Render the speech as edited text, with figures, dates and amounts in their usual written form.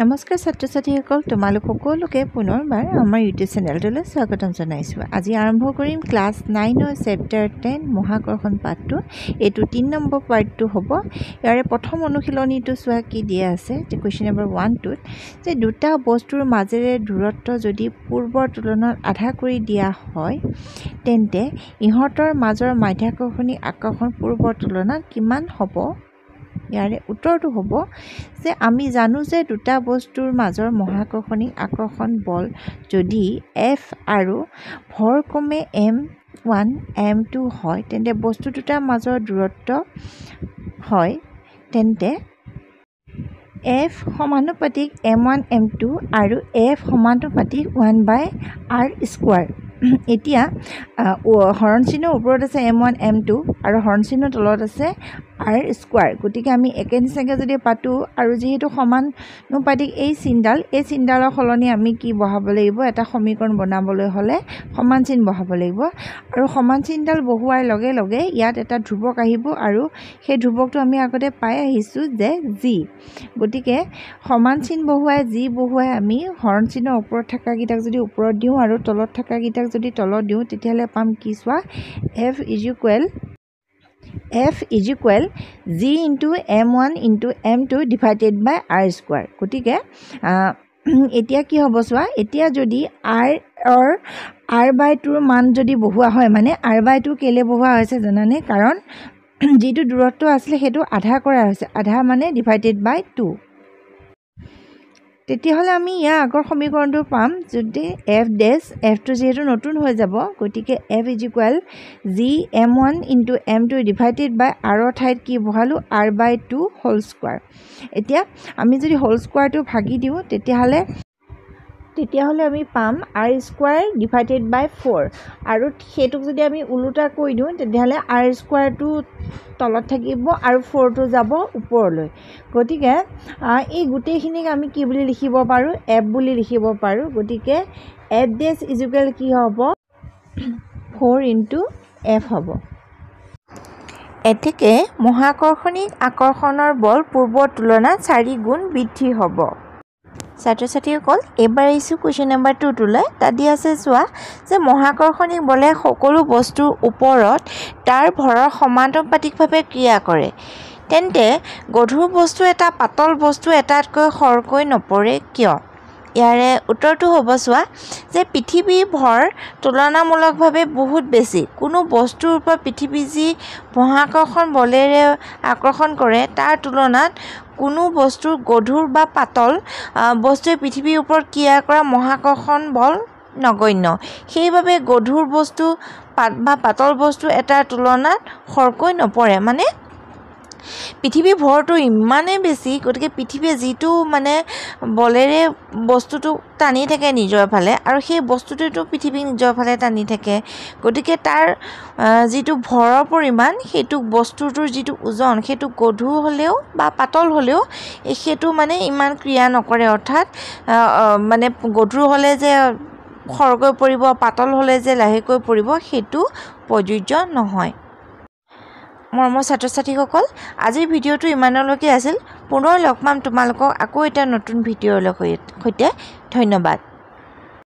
নমস্কাৰ ছাত্ৰ ছাত্ৰীসকল তোমালোক সকলোকে পুনৰবাৰ আমাৰ ইউটিউব চেনেলটোলৈ স্বাগতম জনাইছোঁ। আজি আৰম্ভ কৰিম ক্লাছ 9 চেপ্টাৰ 10 মহাকৰ্ষণ পাঠটো। এইটো 3 নম্বৰ পাৰ্টটো হ'ব। ইয়াৰে প্ৰথম অনুশীলনীটো চোৱা কি দিয়া আছে যে কুৱেশ্যন নম্বৰ 1টোত যে দুটা বস্তুৰ মাজেৰে দূৰত্ব যদি পূৰ্বৰ তুলনাত আধা কৰি দিয়া হয় তেন্তে ইহঁতৰ মাজৰ মাধ্যাকৰ্ষণিক আকৰ্ষণ পূৰ্বৰ তুলনাত কিমান হ'ব। ইয়াৰে উত্তৰটো হ'ব যে আমি জানো যে দুটা বস্তুৰ মাজৰ মহাকৰ্ষণিক আকৰ্ষণ বল যদি F আৰু ভৰ ক্ৰমে m1 m2 হয় তেন্তে বস্তু দুটাৰ মাজৰ দূৰত্ব হয় তেন্তে F সমানুপাতিক m1 m2 আৰু F সমানুপাতিক 1/r²। এতিয়া হৰণ চিহ্নৰ ওপৰত আছে m1 m2 আৰু হৰণ চিহ্নৰ তলত আছে r²। গতিকে আমি একে নিচিনাকৈ যদি পাতোঁ আৰু যিহেতু সমানুপাতিক এই চিনডালৰ সলনি আমি কি বহাব লাগিব, এটা সমীকৰণ বনাবলৈ হ'লে সমান চিন বহাব লাগিব আৰু সমান চিনডাল বহোৱাৰ লগে লগে ইয়াত এটা ধ্ৰুৱক আহিব আৰু সেই ধ্ৰুৱকটো আমি আগতে পাই আহিছোঁ যে জি। গতিকে সমান চিন বহুৱাই আমি হৰণ চিহ্নৰ ওপৰত থকাকেইটাক যদি ওপৰত দিওঁ আৰু তলত থকাকেইটাক যদি তলত দিওঁ তেতিয়াহ'লে পাম কি চোৱা F is equal G into m1 into m2 divided by r²। গতিকে এতিয়া কি হ'ব চোৱা, এতিয়া যদি r/2 মান যদি বহোৱা হয়, মানে r/2 কেলে বহোৱা হৈছে জানানে? কাৰণ যিটো দূৰত্ব আছিলে সেইটো আধা কৰা হৈছে, আধা মানে ডিভাইডেড বাই 2। তেতিয়াহ'লে আমি ইয়াৰ আগৰ সমীকৰণটো পাম যদি F'টো যিহেতু নতুন হৈ যাব, গতিকে F is equal G m1 into m2 divided by r ঠাইত কি বহালোঁ r/2 হোল স্কোৱাৰ। এতিয়া আমি যদি হোল স্কোৱাৰটো ভাগি দিওঁ তেতিয়াহ'লে আমি পাম r² ডিভাইডেড বাই 4 আৰু সেইটোক যদি আমি ওলোটা কৰি দিওঁ তেতিয়াহ'লে r² তলত থাকিব আৰু 4টো যাব ওপৰলৈ। গতিকে এই গোটেইখিনিক আমি কি বুলি লিখিব পাৰোঁ, F বুলি লিখিব পাৰোঁ। গতিকে F' is equal কি হ'ব 4 into F হ'ব। এতেকে মহাকৰ্ষণিক আকৰ্ষণৰ বল পূৰ্বৰ তুলনাত 4 গুণ বৃদ্ধি হ'ব। ছাত্ৰ ছাত্ৰীসকল এইবাৰ আহিছোঁ কুৱেশ্যন নম্বৰ 2টোলৈ। তাত দিয়া আছে চোৱা যে মহাকৰ্ষণিক বলে সকলো বস্তুৰ ওপৰত তাৰ ভৰৰ সমানুপাতিকভাৱে ক্ৰিয়া কৰে তেন্তে গধুৰ বস্তু এটা পাতল বস্তু এটাতকৈ খৰকৈ নপৰে কিয়? ইয়াৰে উত্তৰটো হ'ব চোৱা যে পৃথিৱীৰ ভৰ তুলনামূলকভাৱে বহুত বেছি। কোনো বস্তুৰ ওপৰত পৃথিৱী যি মহাকৰ্ষণ বলেৰে আকৰ্ষণ কৰে তাৰ তুলনাত কোনো বস্তুৰ গধুৰ বা পাতল বস্তুৱে পৃথিৱীৰ ওপৰত ক্ৰিয়া কৰা মহাকৰ্ষণ বল নগণ্য। সেইবাবে গধুৰ বস্তু বা পাতল বস্তু এটাৰ তুলনাত খৰকৈ নপৰে। মানে পৃথিৱীৰ ভৰটো ইমানেই বেছি, গতিকে পৃথিৱীয়ে যিটো মানে বলেৰে বস্তুটো টানি থাকে নিজৰ ফালে আৰু সেই বস্তুটোৱেতো পৃথিৱীক নিজৰ ফালে টানি থাকে, গতিকে তাৰ যিটো ভৰৰ পৰিমাণ সেইটো বস্তুটোৰ যিটো ওজন সেইটো গধুৰ হ'লেও বা পাতল হ'লেও সেইটো মানে ইমান ক্ৰিয়া নকৰে। অৰ্থাৎ মানে গধুৰ হ'লে যে খৰকৈ পৰিব, পাতল হ'লে যে লাহেকৈ পৰিব সেইটো প্ৰযোজ্য নহয়। মৰমৰ ছাত্ৰ ছাত্ৰীসকল, আজিৰ ভিডিঅ'টো ইমানলৈকে আছিল। পুনৰ লগ পাম তোমালোকক আকৌ এটা নতুন ভিডিঅ'ৰ সৈতে। ধন্যবাদ।